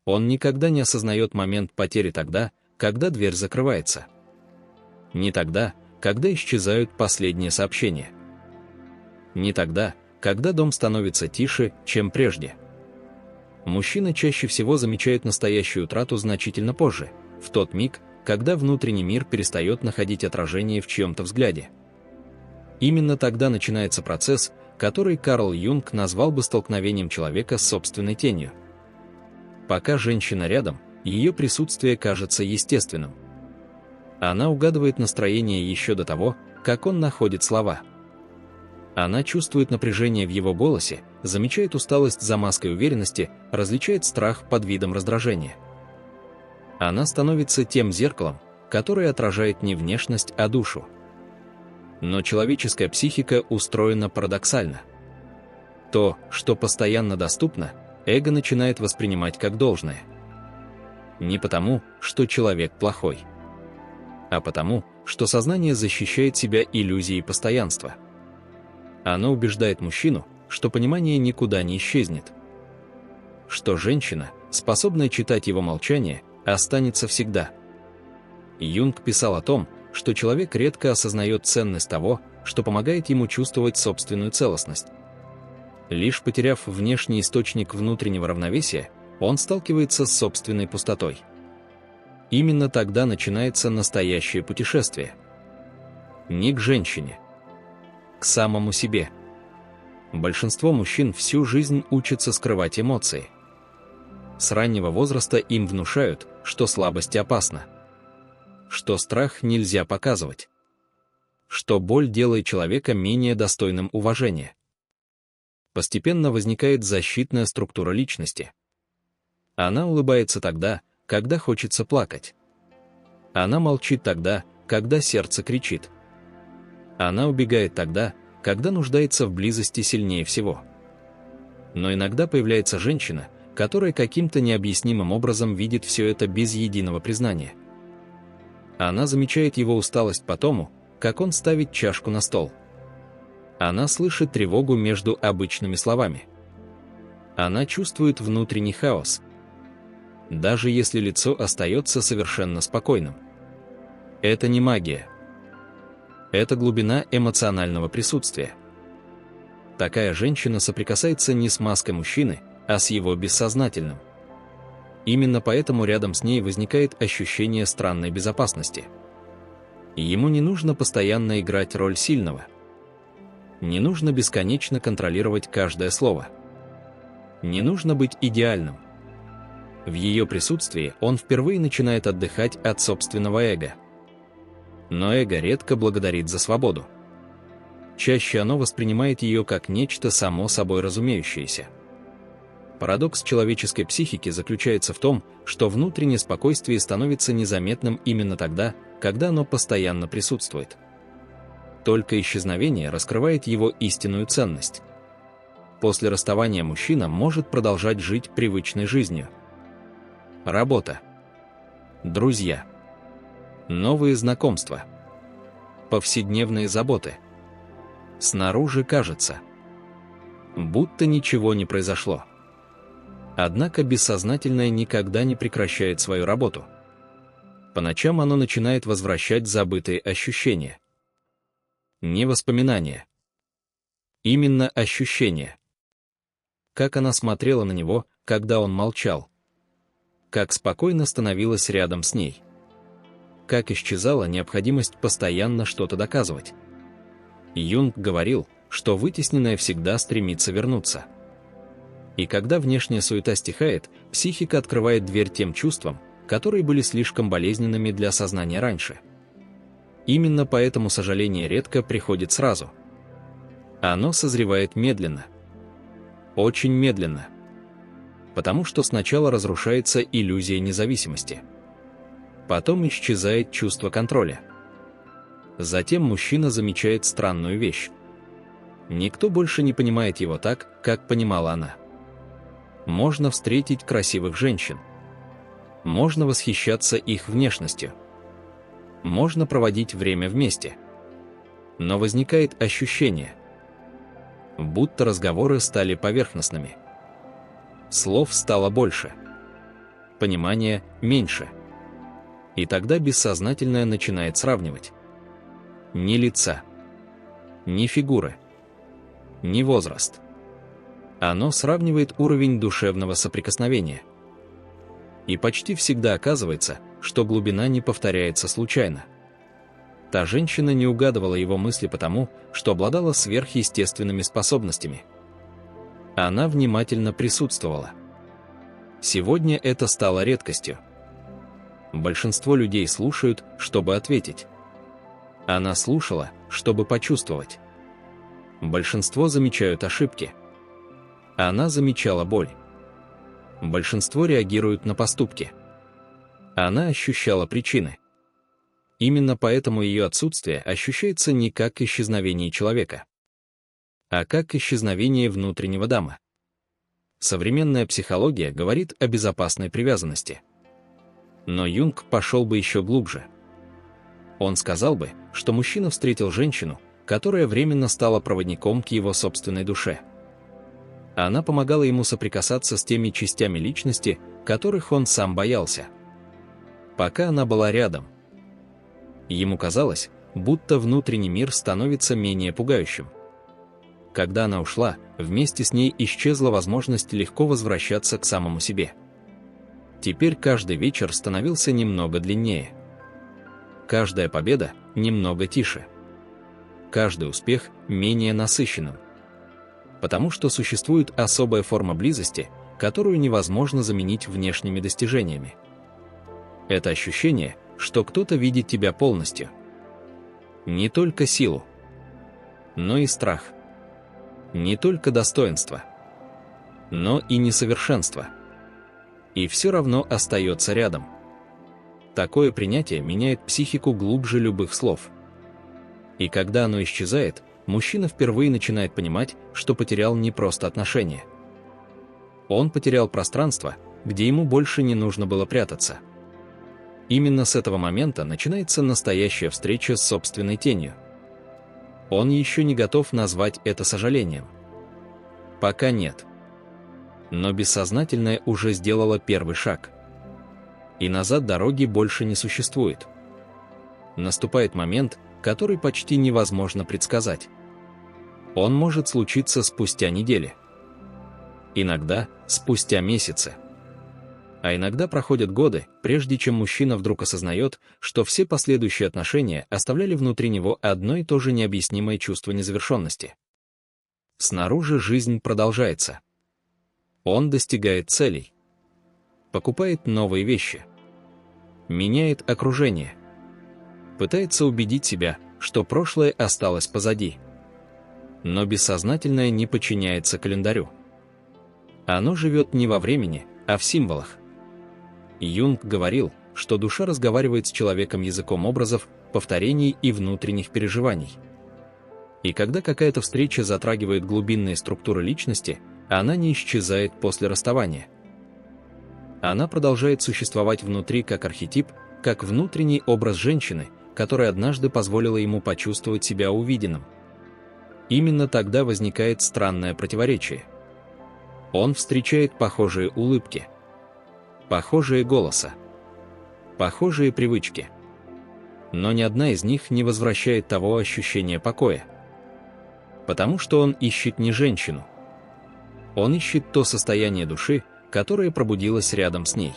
Он никогда не осознает момент потери тогда, когда дверь закрывается. Не тогда, когда исчезают последние сообщения. Не тогда, когда дом становится тише, чем прежде. Мужчина чаще всего замечает настоящую утрату значительно позже, в тот миг, когда внутренний мир перестает находить отражение в чьем-то взгляде. Именно тогда начинается процесс, который Карл Юнг назвал бы столкновением человека с собственной тенью. Пока женщина рядом, ее присутствие кажется естественным. Она угадывает настроение еще до того, как он находит слова. Она чувствует напряжение в его голосе, замечает усталость за маской уверенности, различает страх под видом раздражения. Она становится тем зеркалом, которое отражает не внешность, а душу. Но человеческая психика устроена парадоксально. То, что постоянно доступно, эго начинает воспринимать как должное. Не потому, что человек плохой, а потому, что сознание защищает себя иллюзией постоянства. Оно убеждает мужчину, что понимание никуда не исчезнет. Что женщина, способная читать его молчание, останется всегда. Юнг писал о том, что человек редко осознает ценность того, что помогает ему чувствовать собственную целостность. Лишь потеряв внешний источник внутреннего равновесия, он сталкивается с собственной пустотой. Именно тогда начинается настоящее путешествие. Не к женщине, к самому себе. Большинство мужчин всю жизнь учатся скрывать эмоции. С раннего возраста им внушают, что слабость опасна, что страх нельзя показывать, что боль делает человека менее достойным уважения. Постепенно возникает защитная структура личности. Она улыбается тогда, когда хочется плакать. Она молчит тогда, когда сердце кричит. Она убегает тогда, когда нуждается в близости сильнее всего. Но иногда появляется женщина, которая каким-то необъяснимым образом видит все это без единого признания. Она замечает его усталость по тому, как он ставит чашку на стол. Она слышит тревогу между обычными словами. Она чувствует внутренний хаос, даже если лицо остается совершенно спокойным. Это не магия. Это глубина эмоционального присутствия. Такая женщина соприкасается не с маской мужчины, а с его бессознательным. Именно поэтому рядом с ней возникает ощущение странной безопасности. Ему не нужно постоянно играть роль сильного. Не нужно бесконечно контролировать каждое слово. Не нужно быть идеальным. В ее присутствии он впервые начинает отдыхать от собственного эго. Но эго редко благодарит за свободу. Чаще оно воспринимает ее как нечто само собой разумеющееся. Парадокс человеческой психики заключается в том, что внутреннее спокойствие становится незаметным именно тогда, когда оно постоянно присутствует. Только исчезновение раскрывает его истинную ценность. После расставания мужчина может продолжать жить привычной жизнью. Работа. Друзья. Новые знакомства. Повседневные заботы. Снаружи кажется, будто ничего не произошло. Однако бессознательное никогда не прекращает свою работу. По ночам оно начинает возвращать забытые ощущения. Не воспоминания. Именно ощущения. Как она смотрела на него, когда он молчал. Как спокойно становилась рядом с ней. Как исчезала необходимость постоянно что-то доказывать. Юнг говорил, что вытесненное всегда стремится вернуться. И когда внешняя суета стихает, психика открывает дверь тем чувствам, которые были слишком болезненными для сознания раньше. Именно поэтому сожаление редко приходит сразу. Оно созревает медленно. Очень медленно. Потому что сначала разрушается иллюзия независимости. Потом исчезает чувство контроля. Затем мужчина замечает странную вещь. Никто больше не понимает его так, как понимала она. Можно встретить красивых женщин. Можно восхищаться их внешностью. Можно проводить время вместе. Но возникает ощущение, будто разговоры стали поверхностными. Слов стало больше. понимания меньше. И тогда бессознательное начинает сравнивать. Ни лица, ни фигуры, ни возраст. Оно сравнивает уровень душевного соприкосновения. И почти всегда оказывается, что глубина не повторяется случайно. Та женщина не угадывала его мысли потому, что обладала сверхъестественными способностями. Она внимательно присутствовала. Сегодня это стало редкостью. Большинство людей слушают, чтобы ответить. Она слушала, чтобы почувствовать. Большинство замечают ошибки. Она замечала боль. Большинство реагируют на поступки. Она ощущала причины. Именно поэтому ее отсутствие ощущается не как исчезновение человека, а как исчезновение внутреннего дама. Современная психология говорит о безопасной привязанности. Но Юнг пошел бы еще глубже. Он сказал бы, что мужчина встретил женщину, которая временно стала проводником к его собственной душе. Она помогала ему соприкасаться с теми частями личности, которых он сам боялся. Пока она была рядом, ему казалось, будто внутренний мир становится менее пугающим. Когда она ушла, вместе с ней исчезла возможность легко возвращаться к самому себе. Теперь каждый вечер становился немного длиннее. Каждая победа немного тише. Каждый успех менее насыщенным. Потому что существует особая форма близости, которую невозможно заменить внешними достижениями. Это ощущение, что кто-то видит тебя полностью. Не только силу, но и страх. Не только достоинство, но и несовершенство. И все равно остается рядом. Такое принятие меняет психику глубже любых слов. И когда оно исчезает, мужчина впервые начинает понимать, что потерял не просто отношения. Он потерял пространство, где ему больше не нужно было прятаться. Именно с этого момента начинается настоящая встреча с собственной тенью. Он еще не готов назвать это сожалением. Пока нет. Но бессознательное уже сделало первый шаг. И назад дороги больше не существует. Наступает момент, который почти невозможно предсказать. Он может случиться спустя недели. Иногда спустя месяцы. А иногда проходят годы, прежде чем мужчина вдруг осознает, что все последующие отношения оставляли внутри него одно и то же необъяснимое чувство незавершенности. Снаружи жизнь продолжается. Он достигает целей. Покупает новые вещи. Меняет окружение. Пытается убедить себя, что прошлое осталось позади. Но бессознательное не подчиняется календарю. Оно живет не во времени, а в символах. Юнг говорил, что душа разговаривает с человеком языком образов, повторений и внутренних переживаний. И когда какая-то встреча затрагивает глубинные структуры личности, она не исчезает после расставания. Она продолжает существовать внутри как архетип, как внутренний образ женщины, которая однажды позволила ему почувствовать себя увиденным. Именно тогда возникает странное противоречие. Он встречает похожие улыбки, похожие голоса, похожие привычки. Но ни одна из них не возвращает того ощущения покоя. Потому что он ищет не женщину. Он ищет то состояние души, которое пробудилось рядом с ней.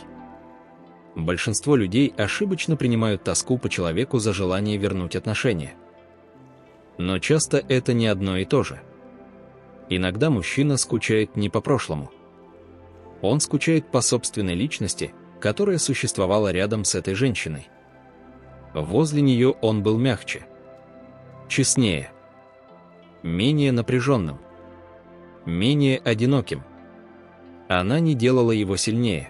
Большинство людей ошибочно принимают тоску по человеку за желание вернуть отношения. Но часто это не одно и то же. Иногда мужчина скучает не по прошлому. Он скучает по собственной личности, которая существовала рядом с этой женщиной. Возле нее он был мягче, честнее, менее напряженным, менее одиноким. Она не делала его сильнее.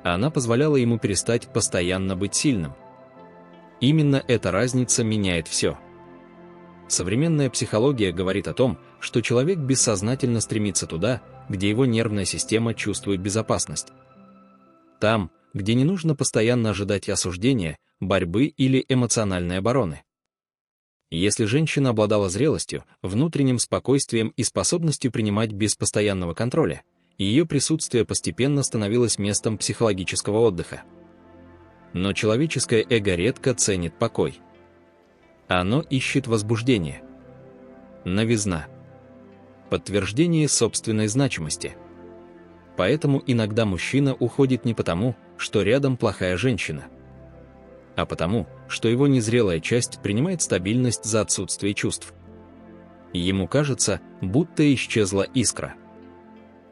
Она позволяла ему перестать постоянно быть сильным. Именно эта разница меняет все. Современная психология говорит о том, что человек бессознательно стремится туда, где его нервная система чувствует безопасность. Там, где не нужно постоянно ожидать осуждения, борьбы или эмоциональной обороны. Если женщина обладала зрелостью, внутренним спокойствием и способностью принимать без постоянного контроля, и ее присутствие постепенно становилось местом психологического отдыха. Но человеческое эго редко ценит покой. Оно ищет возбуждение, новизна, подтверждение собственной значимости. Поэтому иногда мужчина уходит не потому, что рядом плохая женщина, а потому, что его незрелая часть принимает стабильность за отсутствие чувств. Ему кажется, будто исчезла искра.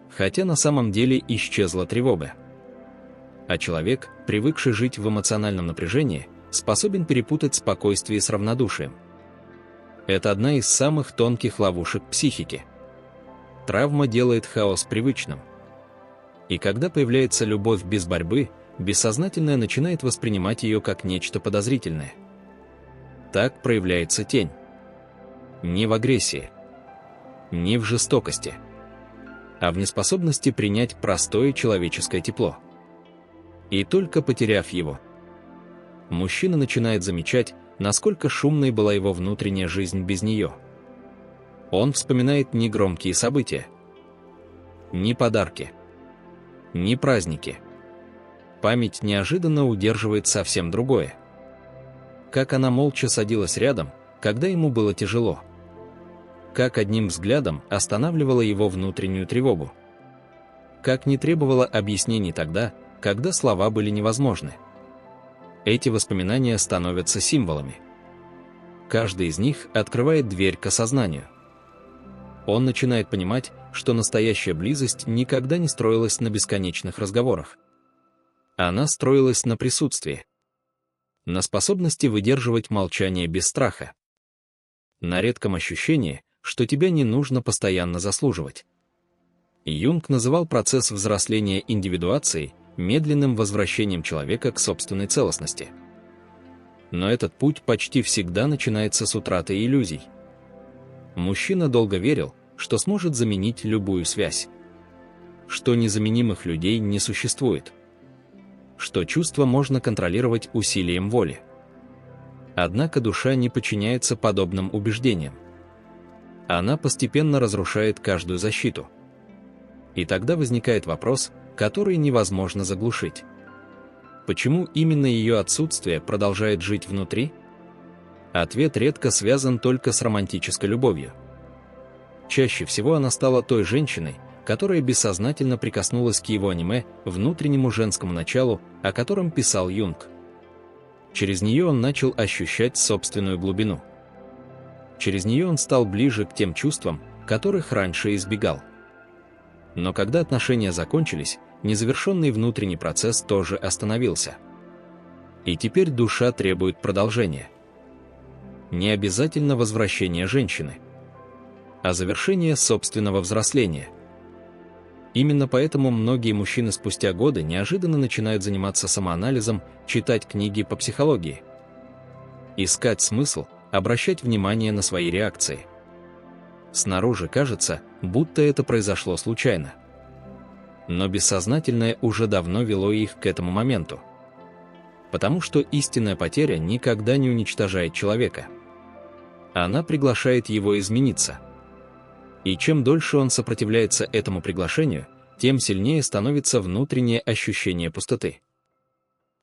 Хотя на самом деле исчезла тревога. А человек, привыкший жить в эмоциональном напряжении, способен перепутать спокойствие с равнодушием. Это одна из самых тонких ловушек психики. Травма делает хаос привычным. И когда появляется любовь без борьбы, бессознательное начинает воспринимать ее как нечто подозрительное. Так проявляется тень. Не в агрессии, не в жестокости, а в неспособности принять простое человеческое тепло. И только потеряв его, мужчина начинает замечать, насколько шумной была его внутренняя жизнь без нее. Он вспоминает не громкие события, не подарки, не праздники. Память неожиданно удерживает совсем другое. Как она молча садилась рядом, когда ему было тяжело. Как одним взглядом останавливала его внутреннюю тревогу. Как не требовала объяснений тогда, когда слова были невозможны. Эти воспоминания становятся символами. Каждый из них открывает дверь к осознанию. Он начинает понимать, что настоящая близость никогда не строилась на бесконечных разговорах. Она строилась на присутствии, на способности выдерживать молчание без страха, на редком ощущении, что тебя не нужно постоянно заслуживать. Юнг называл процесс взросления индивидуацией, медленным возвращением человека к собственной целостности. Но этот путь почти всегда начинается с утраты иллюзий. Мужчина долго верил, что сможет заменить любую связь, что незаменимых людей не существует, что чувства можно контролировать усилием воли. Однако душа не подчиняется подобным убеждениям. Она постепенно разрушает каждую защиту. И тогда возникает вопрос, который невозможно заглушить. Почему именно ее отсутствие продолжает жить внутри? Ответ редко связан только с романтической любовью. Чаще всего она стала той женщиной, которая бессознательно прикоснулась к его аниме, внутреннему женскому началу, о котором писал Юнг. Через нее он начал ощущать собственную глубину. Через нее он стал ближе к тем чувствам, которых раньше избегал. Но когда отношения закончились, незавершенный внутренний процесс тоже остановился. И теперь душа требует продолжения. Не обязательно возвращения женщины, а завершения собственного взросления. Именно поэтому многие мужчины спустя годы неожиданно начинают заниматься самоанализом, читать книги по психологии, искать смысл, обращать внимание на свои реакции. Снаружи кажется, будто это произошло случайно. Но бессознательное уже давно вело их к этому моменту. Потому что истинная потеря никогда не уничтожает человека. Она приглашает его измениться. И чем дольше он сопротивляется этому приглашению, тем сильнее становится внутреннее ощущение пустоты.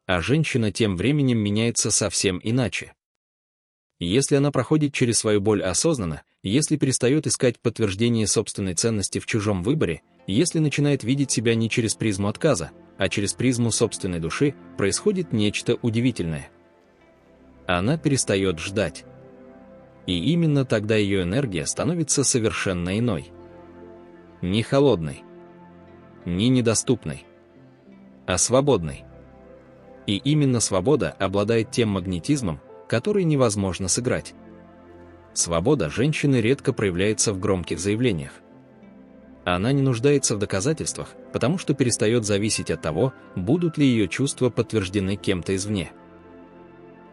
А женщина тем временем меняется совсем иначе. Если она проходит через свою боль осознанно, если перестает искать подтверждение собственной ценности в чужом выборе, если начинает видеть себя не через призму отказа, а через призму собственной души, происходит нечто удивительное. Она перестает ждать. И именно тогда ее энергия становится совершенно иной. Не холодной, не недоступной, а свободной. И именно свобода обладает тем магнетизмом, который невозможно сыграть. Свобода женщины редко проявляется в громких заявлениях. Она не нуждается в доказательствах, потому что перестает зависеть от того, будут ли ее чувства подтверждены кем-то извне.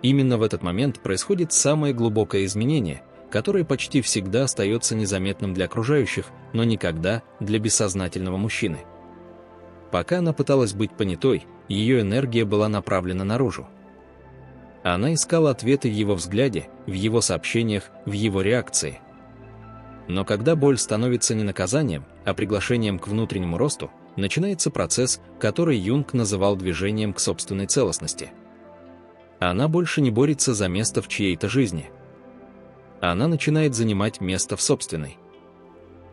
Именно в этот момент происходит самое глубокое изменение, которое почти всегда остается незаметным для окружающих, но никогда для бессознательного мужчины. Пока она пыталась быть понятой, ее энергия была направлена наружу. Она искала ответы в его взгляде, в его сообщениях, в его реакции. Но когда боль становится не наказанием, а приглашением к внутреннему росту, начинается процесс, который Юнг называл движением к собственной целостности. Она больше не борется за место в чьей-то жизни. Она начинает занимать место в собственной.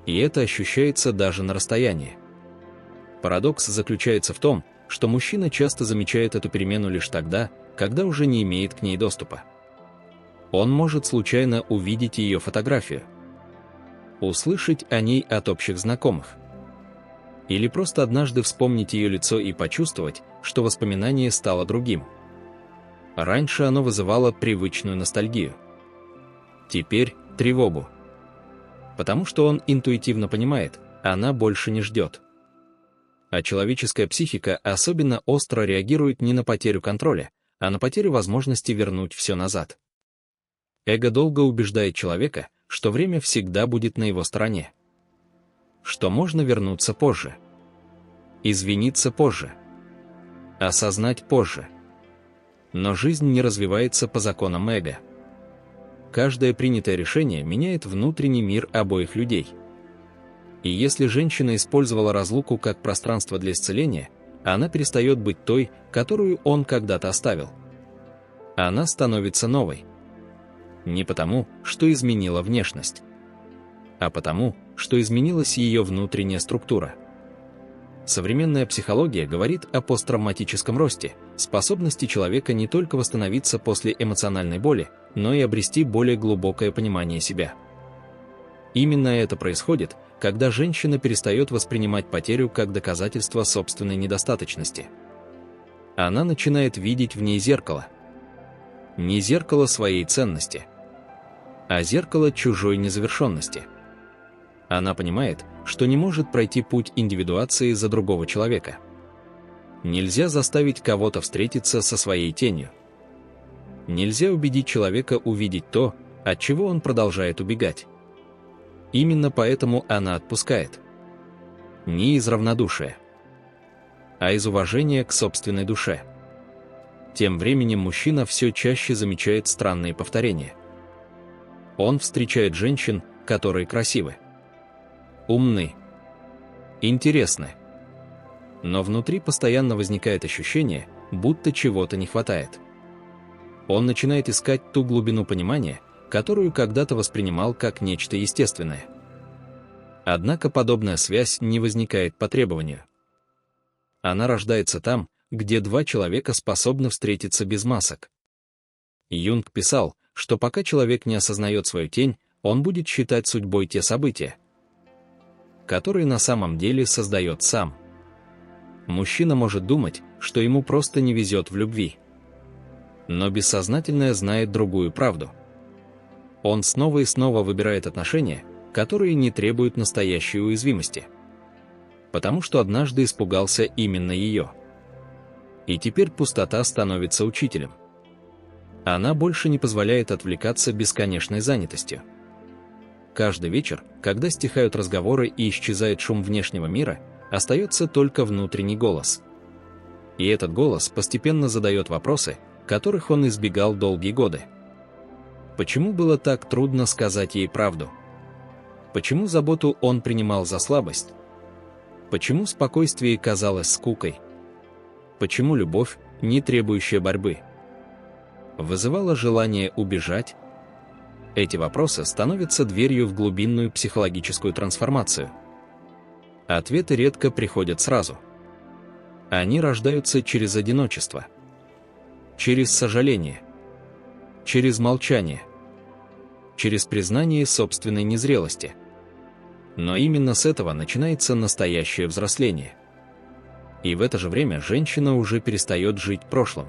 И это ощущается даже на расстоянии. Парадокс заключается в том, что мужчина часто замечает эту перемену лишь тогда, когда уже не имеет к ней доступа. Он может случайно увидеть ее фотографию, услышать о ней от общих знакомых, или просто однажды вспомнить ее лицо и почувствовать, что воспоминание стало другим. Раньше оно вызывало привычную ностальгию. Теперь – тревогу. Потому что он интуитивно понимает, она больше не ждет. А человеческая психика особенно остро реагирует не на потерю контроля, а на потерю возможности вернуть все назад. Эго долго убеждает человека, что время всегда будет на его стороне. Что можно вернуться позже. Извиниться позже. Осознать позже. Но жизнь не развивается по законам эго. Каждое принятое решение меняет внутренний мир обоих людей. И если женщина использовала разлуку как пространство для исцеления, она перестает быть той, которую он когда-то оставил. Она становится новой. Не потому, что изменила внешность, а потому, что изменилась ее внутренняя структура. Современная психология говорит о посттравматическом росте, способности человека не только восстановиться после эмоциональной боли, но и обрести более глубокое понимание себя. Именно это происходит, когда женщина перестает воспринимать потерю как доказательство собственной недостаточности. Она начинает видеть в ней зеркало. Не зеркало своей ценности, а зеркало чужой незавершенности. Она понимает, что не может пройти путь индивидуации за другого человека. Нельзя заставить кого-то встретиться со своей тенью. Нельзя убедить человека увидеть то, от чего он продолжает убегать. Именно поэтому она отпускает. Не из равнодушия, а из уважения к собственной душе. Тем временем мужчина все чаще замечает странные повторения. Он встречает женщин, которые красивы, умны, интересны. Но внутри постоянно возникает ощущение, будто чего-то не хватает. Он начинает искать ту глубину понимания, которую когда-то воспринимал как нечто естественное. Однако подобная связь не возникает по требованию. Она рождается там, где два человека способны встретиться без масок. Юнг писал, что пока человек не осознает свою тень, он будет считать судьбой те события, которые на самом деле создает сам. Мужчина может думать, что ему просто не везет в любви. Но бессознательное знает другую правду. Он снова и снова выбирает отношения, которые не требуют настоящей уязвимости. Потому что однажды испугался именно ее. И теперь пустота становится учителем. Она больше не позволяет отвлекаться бесконечной занятостью. Каждый вечер, когда стихают разговоры и исчезает шум внешнего мира, остается только внутренний голос. И этот голос постепенно задает вопросы, которых он избегал долгие годы. Почему было так трудно сказать ей правду? Почему заботу он принимал за слабость? Почему спокойствие казалось скукой? Почему любовь, не требующая борьбы, вызывала желание убежать? Эти вопросы становятся дверью в глубинную психологическую трансформацию. Ответы редко приходят сразу. Они рождаются через одиночество, через сожаление, через молчание, через признание собственной незрелости. Но именно с этого начинается настоящее взросление. И в это же время женщина уже перестает жить прошлым.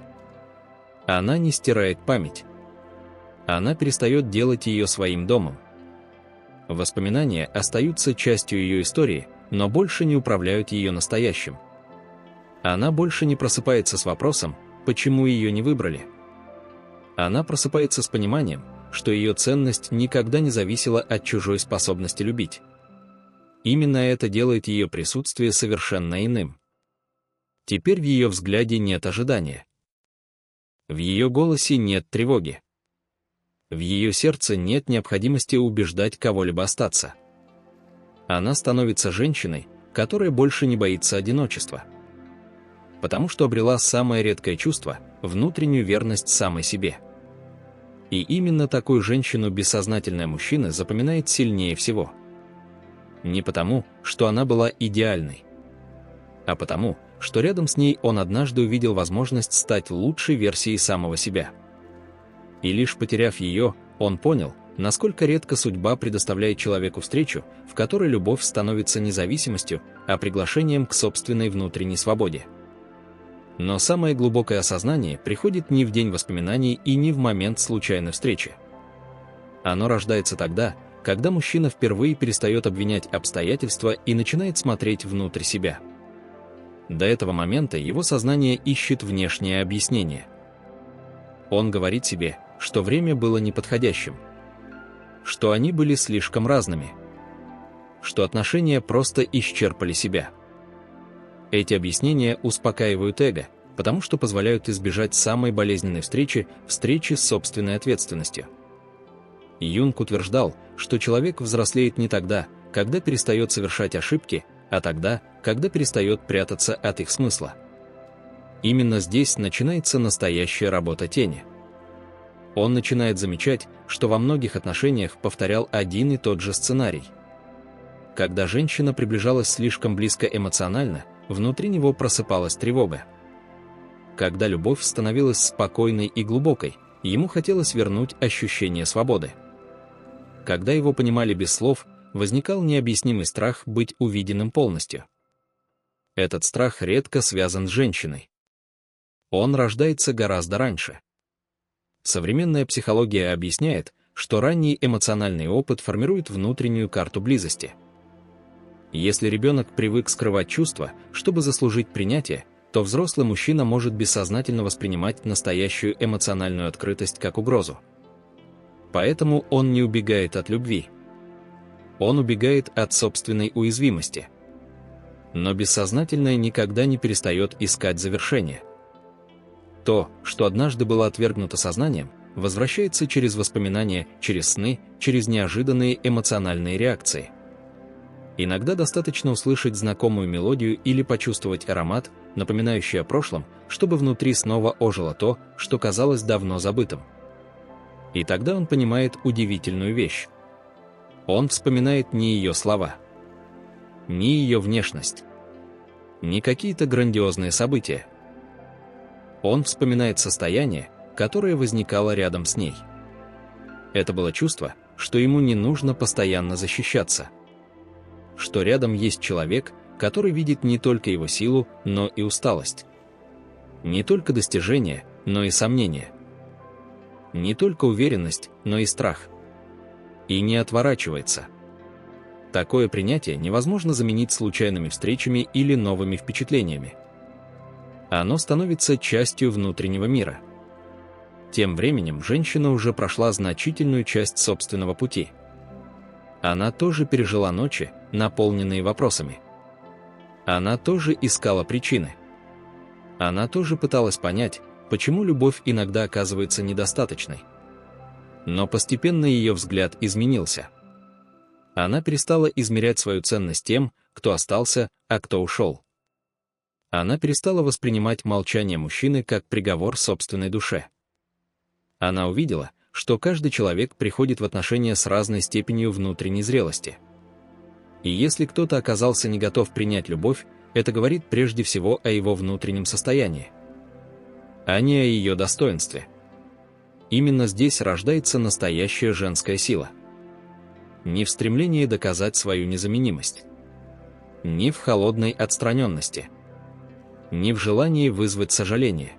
Она не стирает память. Она перестает делать ее своим домом. Воспоминания остаются частью ее истории, но больше не управляют ее настоящим. Она больше не просыпается с вопросом, почему ее не выбрали. Она просыпается с пониманием, что ее ценность никогда не зависела от чужой способности любить. Именно это делает ее присутствие совершенно иным. Теперь в ее взгляде нет ожидания. В ее голосе нет тревоги. В ее сердце нет необходимости убеждать кого-либо остаться. Она становится женщиной, которая больше не боится одиночества. Потому что обрела самое редкое чувство – внутреннюю верность самой себе. И именно такую женщину бессознательный мужчина запоминает сильнее всего. Не потому, что она была идеальной, а потому, что рядом с ней он однажды увидел возможность стать лучшей версией самого себя. И лишь потеряв ее, он понял, насколько редко судьба предоставляет человеку встречу, в которой любовь становится не зависимостью, а приглашением к собственной внутренней свободе. Но самое глубокое осознание приходит не в день воспоминаний и не в момент случайной встречи. Оно рождается тогда, когда мужчина впервые перестает обвинять обстоятельства и начинает смотреть внутрь себя. До этого момента его сознание ищет внешнее объяснение. Он говорит себе, что время было неподходящим, что они были слишком разными, что отношения просто исчерпали себя. Эти объяснения успокаивают эго, потому что позволяют избежать самой болезненной встречи с собственной ответственностью. Юнг утверждал, что человек взрослеет не тогда, когда перестает совершать ошибки, а тогда, когда перестает прятаться от их смысла. Именно здесь начинается настоящая работа тени. Он начинает замечать, что во многих отношениях повторял один и тот же сценарий. Когда женщина приближалась слишком близко эмоционально, внутри него просыпалась тревога. Когда любовь становилась спокойной и глубокой, ему хотелось вернуть ощущение свободы. Когда его понимали без слов, возникал необъяснимый страх быть увиденным полностью. Этот страх редко связан с женщиной. Он рождается гораздо раньше. Современная психология объясняет, что ранний эмоциональный опыт формирует внутреннюю карту близости. Если ребенок привык скрывать чувства, чтобы заслужить принятие, то взрослый мужчина может бессознательно воспринимать настоящую эмоциональную открытость как угрозу. Поэтому он не убегает от любви. Он убегает от собственной уязвимости. Но бессознательное никогда не перестает искать завершение. То, что однажды было отвергнуто сознанием, возвращается через воспоминания, через сны, через неожиданные эмоциональные реакции. Иногда достаточно услышать знакомую мелодию или почувствовать аромат, напоминающий о прошлом, чтобы внутри снова ожило то, что казалось давно забытым. И тогда он понимает удивительную вещь. Он вспоминает не ее слова, не ее внешность, не какие-то грандиозные события. Он вспоминает состояние, которое возникало рядом с ней. Это было чувство, что ему не нужно постоянно защищаться. Что рядом есть человек, который видит не только его силу, но и усталость. Не только достижения, но и сомнения. Не только уверенность, но и страх. И не отворачивается. Такое принятие невозможно заменить случайными встречами или новыми впечатлениями. Оно становится частью внутреннего мира. Тем временем женщина уже прошла значительную часть собственного пути. Она тоже пережила ночи, наполненные вопросами. Она тоже искала причины. Она тоже пыталась понять, почему любовь иногда оказывается недостаточной. Но постепенно ее взгляд изменился. Она перестала измерять свою ценность тем, кто остался, а кто ушел. Она перестала воспринимать молчание мужчины как приговор собственной душе. Она увидела, что каждый человек приходит в отношения с разной степенью внутренней зрелости. И если кто-то оказался не готов принять любовь, это говорит прежде всего о его внутреннем состоянии, а не о ее достоинстве. Именно здесь рождается настоящая женская сила. Не в стремлении доказать свою незаменимость, не в холодной отстраненности, не в желании вызвать сожаление,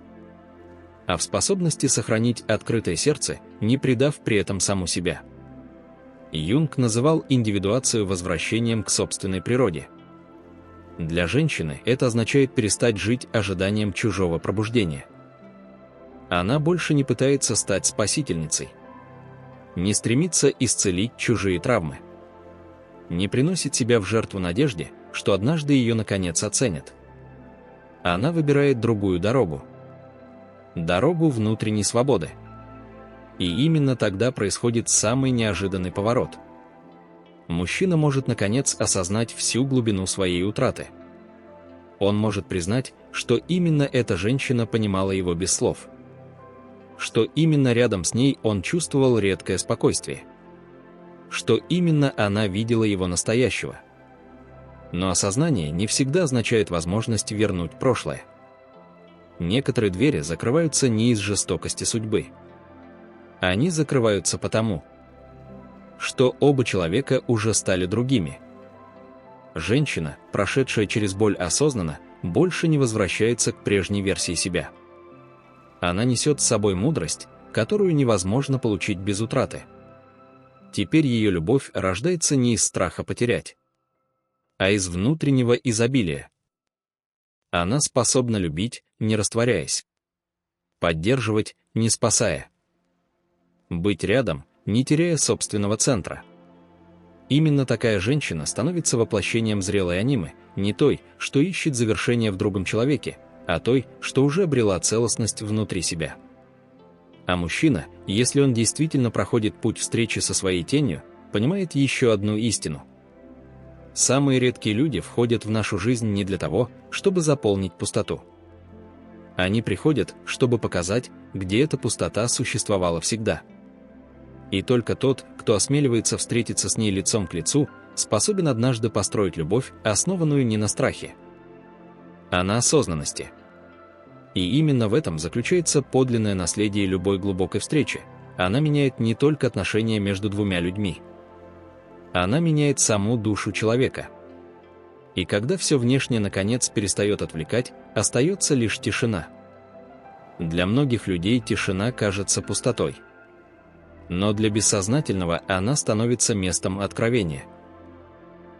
а в способности сохранить открытое сердце, не предав при этом саму себя. Юнг называл индивидуацию возвращением к собственной природе. Для женщины это означает перестать жить ожиданием чужого пробуждения. Она больше не пытается стать спасительницей, не стремится исцелить чужие травмы, не приносит себя в жертву надежде, что однажды ее наконец оценят. Она выбирает другую дорогу. Дорогу внутренней свободы. И именно тогда происходит самый неожиданный поворот. Мужчина может наконец осознать всю глубину своей утраты. Он может признать, что именно эта женщина понимала его без слов. Что именно рядом с ней он чувствовал редкое спокойствие. Что именно она видела его настоящего. Но осознание не всегда означает возможность вернуть прошлое. Некоторые двери закрываются не из жестокости судьбы. Они закрываются потому, что оба человека уже стали другими. Женщина, прошедшая через боль осознанно, больше не возвращается к прежней версии себя. Она несет с собой мудрость, которую невозможно получить без утраты. Теперь ее любовь рождается не из страха потерять, а из внутреннего изобилия. Она способна любить, не растворяясь. Поддерживать, не спасая. Быть рядом, не теряя собственного центра. Именно такая женщина становится воплощением зрелой анимы, не той, что ищет завершение в другом человеке, а той, что уже обрела целостность внутри себя. А мужчина, если он действительно проходит путь встречи со своей тенью, понимает еще одну истину. Самые редкие люди входят в нашу жизнь не для того, чтобы заполнить пустоту. Они приходят, чтобы показать, где эта пустота существовала всегда. И только тот, кто осмеливается встретиться с ней лицом к лицу, способен однажды построить любовь, основанную не на страхе, а на осознанности. И именно в этом заключается подлинное наследие любой глубокой встречи. Она меняет не только отношения между двумя людьми. Она меняет саму душу человека. И когда все внешнее наконец перестает отвлекать, остается лишь тишина. Для многих людей тишина кажется пустотой. Но для бессознательного она становится местом откровения.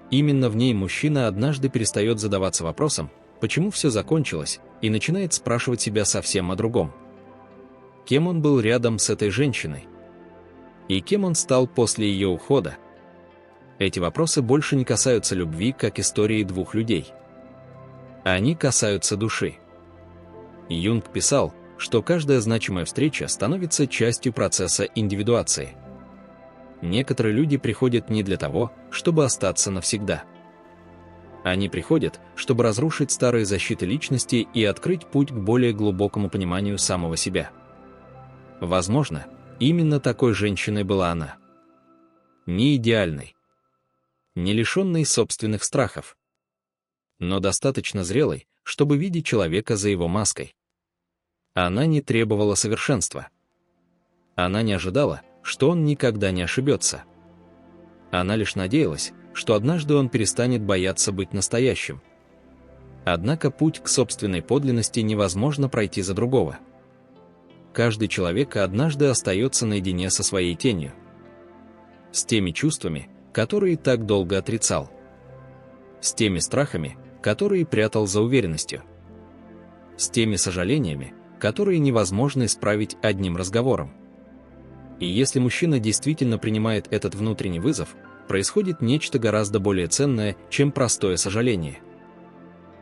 Именно в ней мужчина однажды перестает задаваться вопросом, почему все закончилось, и начинает спрашивать себя совсем о другом. Кем он был рядом с этой женщиной? И кем он стал после ее ухода? Эти вопросы больше не касаются любви, как истории двух людей. Они касаются души. Юнг писал, что каждая значимая встреча становится частью процесса индивидуации. Некоторые люди приходят не для того, чтобы остаться навсегда. Они приходят, чтобы разрушить старые защиты личности и открыть путь к более глубокому пониманию самого себя. Возможно, именно такой женщиной была она. Не идеальной, не лишенной собственных страхов, но достаточно зрелой, чтобы видеть человека за его маской. Она не требовала совершенства. Она не ожидала, что он никогда не ошибется. Она лишь надеялась, что однажды он перестанет бояться быть настоящим. Однако путь к собственной подлинности невозможно пройти за другого. Каждый человек однажды остается наедине со своей тенью. С теми чувствами, которые так долго отрицал. С теми страхами, которые прятал за уверенностью. С теми сожалениями, которые невозможно исправить одним разговором. И если мужчина действительно принимает этот внутренний вызов, происходит нечто гораздо более ценное, чем простое сожаление.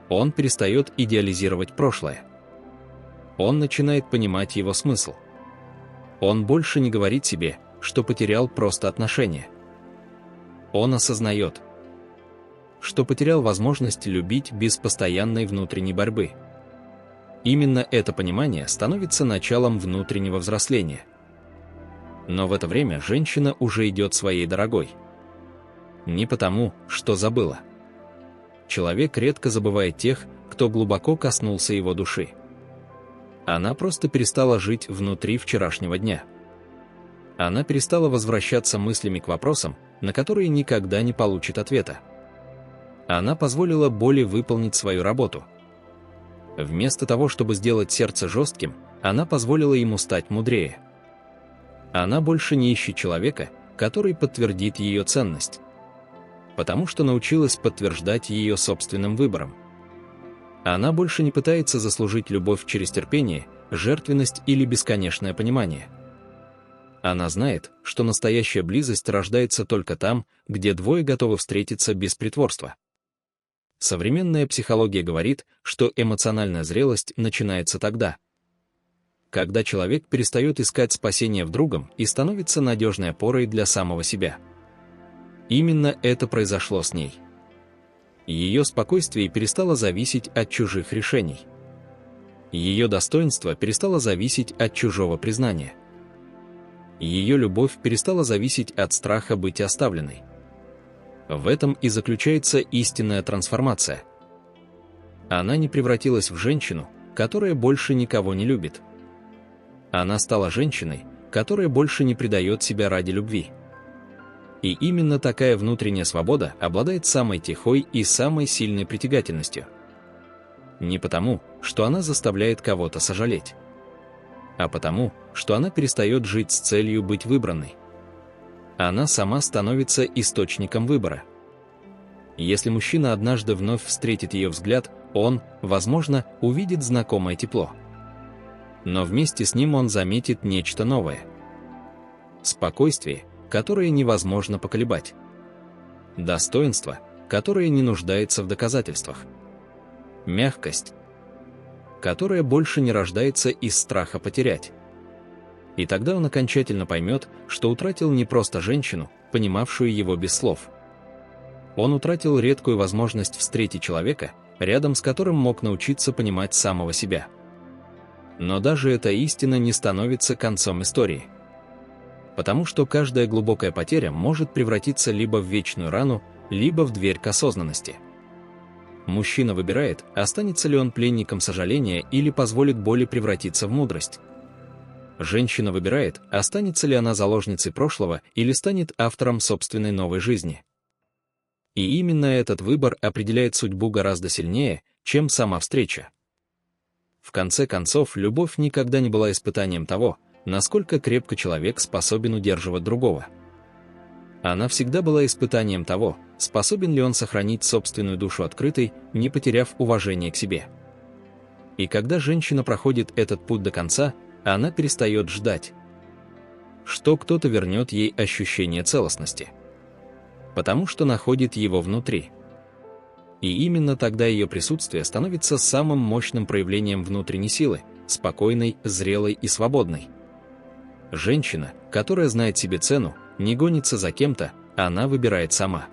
Он перестает идеализировать прошлое. Он начинает понимать его смысл. Он больше не говорит себе, что потерял просто отношения. Он осознает, что потерял возможность любить без постоянной внутренней борьбы. Именно это понимание становится началом внутреннего взросления. Но в это время женщина уже идет своей дорогой. Не потому, что забыла. Человек редко забывает тех, кто глубоко коснулся его души. Она просто перестала жить внутри вчерашнего дня. Она перестала возвращаться мыслями к вопросам, на которые никогда не получит ответа. Она позволила боли выполнить свою работу. Вместо того, чтобы сделать сердце жестким, она позволила ему стать мудрее. Она больше не ищет человека, который подтвердит ее ценность, потому что научилась подтверждать ее собственным выбором. Она больше не пытается заслужить любовь через терпение, жертвенность или бесконечное понимание. Она знает, что настоящая близость рождается только там, где двое готовы встретиться без притворства. Современная психология говорит, что эмоциональная зрелость начинается тогда, когда человек перестает искать спасения в другом и становится надежной опорой для самого себя. Именно это произошло с ней. Ее спокойствие перестало зависеть от чужих решений. Ее достоинство перестало зависеть от чужого признания. Ее любовь перестала зависеть от страха быть оставленной. В этом и заключается истинная трансформация. Она не превратилась в женщину, которая больше никого не любит. Она стала женщиной, которая больше не предает себя ради любви. И именно такая внутренняя свобода обладает самой тихой и самой сильной притягательностью. Не потому, что она заставляет кого-то сожалеть, а потому, что она перестает жить с целью быть выбранной. Она сама становится источником выбора. Если мужчина однажды вновь встретит ее взгляд, он, возможно, увидит знакомое тепло. Но вместе с ним он заметит нечто новое. Спокойствие, которое невозможно поколебать. Достоинство, которое не нуждается в доказательствах. Мягкость, которая больше не рождается из страха потерять. И тогда он окончательно поймет, что утратил не просто женщину, понимавшую его без слов. Он утратил редкую возможность встретить человека, рядом с которым мог научиться понимать самого себя. Но даже эта истина не становится концом истории. Потому что каждая глубокая потеря может превратиться либо в вечную рану, либо в дверь к осознанности. Мужчина выбирает, останется ли он пленником сожаления или позволит боли превратиться в мудрость. Женщина выбирает, останется ли она заложницей прошлого или станет автором собственной новой жизни. И именно этот выбор определяет судьбу гораздо сильнее, чем сама встреча. В конце концов, любовь никогда не была испытанием того, насколько крепко человек способен удерживать другого. Она всегда была испытанием того, способен ли он сохранить собственную душу открытой, не потеряв уважение к себе. И когда женщина проходит этот путь до конца, она перестает ждать, что кто-то вернет ей ощущение целостности. Потому что находит его внутри. И именно тогда ее присутствие становится самым мощным проявлением внутренней силы, спокойной, зрелой и свободной. Женщина, которая знает себе цену, не гонится за кем-то, она выбирает сама.